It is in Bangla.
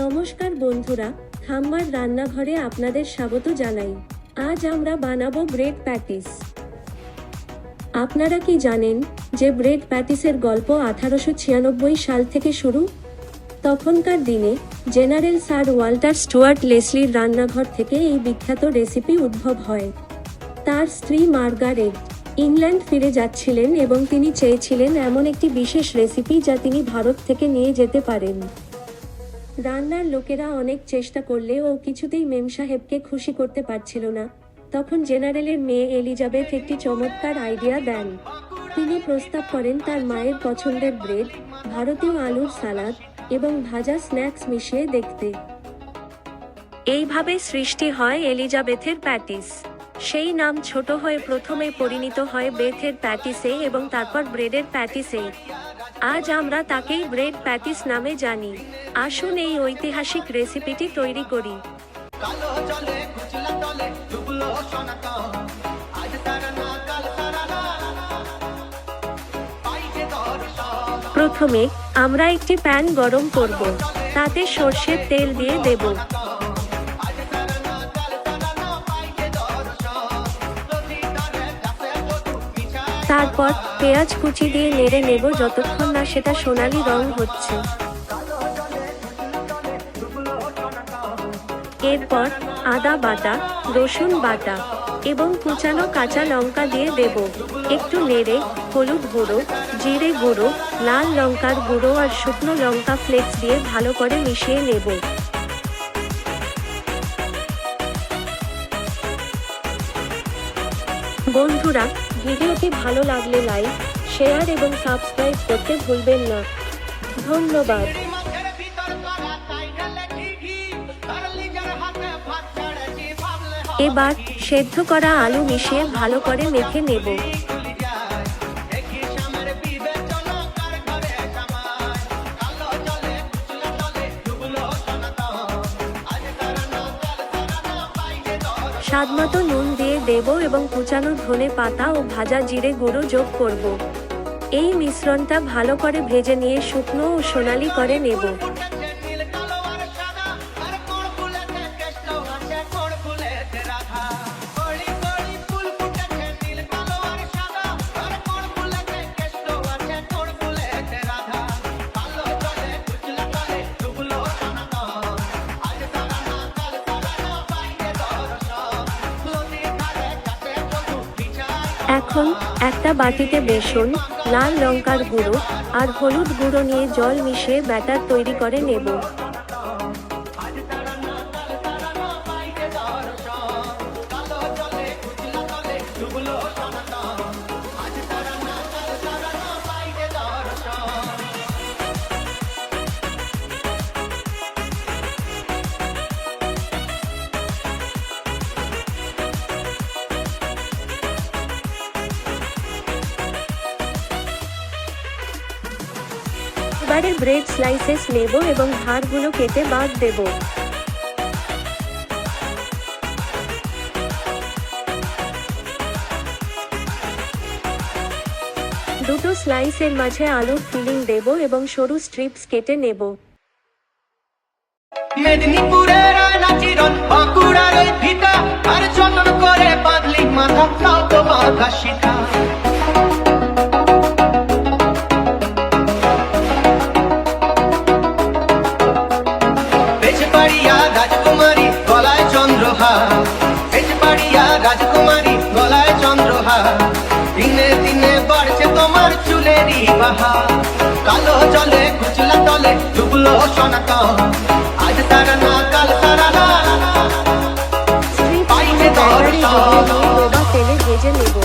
নমস্কার বন্ধুরা, ঠাম্মার রান্নাঘরে আপনাদের স্বাগত জানাই। আজ আমরা বানাবো ব্রেড প্যাটিস। আপনারা কি জানেন যে ব্রেড প্যাটিসের গল্প 1896 সাল থেকে শুরু? তখনকার দিনে জেনারেল স্যার ওয়াল্টার স্টুয়ার্ট লেসলির রান্নাঘর থেকে এই বিখ্যাত রেসিপি উদ্ভব হয়। তার স্ত্রী মার্গারেট ইংল্যান্ড ফিরে যাচ্ছিলেন এবং তিনি চেয়েছিলেন এমন একটি বিশেষ রেসিপি যা তিনি ভারত থেকে নিয়ে যেতে পারেন। রান্নার লোকেরা অনেক চেষ্টা করলেও কিছুতেই মেম সাহেবকে খুশি করতে পারছিল না। তখন জেনারেলের মেয়ে এলিজাবেথ একটি চমৎকার আইডিয়া দেন। তিনি প্রস্তাব করেন তার মায়ের পছন্দের ব্রেড, ভারতীয় আলুর সালাদ এবং ভাজা স্ন্যাক্স মিশিয়ে দেখতে। এইভাবে সৃষ্টি হয় এলিজাবেথের প্যাটিস। সেই নাম ছোট হয়ে প্রথমে পরিণত হয় বেথের প্যাটিসে এবং তারপর ব্রেডের প্যাটিসে। আজ আমরা তাকেই ব্রেড প্যাটিস নামে জানি। আসুন এই ঐতিহাসিক রেসিপিটি তৈরি করি। প্রথমে আমরা একটি প্যান গরম করব। তাতে সর্ষের তেল দিয়ে দেব। তারপর পেঁয়াজ কুচি দিয়ে নেড়ে নেব যতক্ষণ না সেটা সোনালী রং হচ্ছে। এরপর আদা বাটা, রসুন বাটা এবং কুচানো কাঁচা লঙ্কা দিয়ে দেব। একটু নেড়ে হলুদ গুঁড়ো, জিরে গুঁড়ো, লাল লঙ্কার গুঁড়ো আর শুকনো লঙ্কা ফ্লেক্স দিয়ে ভালো করে মিশিয়ে নেব। বন্ধুরা, ভিডিওটি ভালো লাগলে লাইক, শেয়ার এবং সাবস্ক্রাইব করতে ভুলবেন না। ধন্যবাদ। এবার সেদ্ধ করা আলু মিশিয়ে ভালো করে মেখে নেব। স্বাদমতো নুন দিয়ে দেব এবং কুচানো ধনে পাতা ও ভাজা জিরে গুঁড়ো যোগ করব। এই মিশ্রণটা ভালো করে ভেজে নিয়ে শুকনো ও সোনালী করে নেব। এখন একটা বাটিতে বেসন, লাল লঙ্কার গুঁড়ো আর হলুদ গুঁড়ো নিয়ে জল মিশিয়ে ব্যাটার তৈরি করে নেব। এবারে ব্রেড স্লাইসেস নেব এবং ধারগুলো কেটে বাদ দেব। দুটো স্লাইসের মাঝে আলুর ফিলিং দেব এবং সরু স্ট্রিপস কেটে নেব। মেদিনীপুরের নাচিরন বাঁকুড়ার ওই ভিটা আর যতন করে বাঁধলি মাথা তাও তো বাঁধা শিখা। রাজকুমারী গলায় চন্দ্রহার, পেছপাড়িয়া রাজকুমারী গলায় চন্দ্রহার। দিনে দিনে বাড়ছে তোমার চুলেরই বাহার। কালো জলে কুচলা তলে ডুবলো সনাতন। আজ তারা না কাল তারা না পাইছে দর্শন। তেলে ভেজে নেব।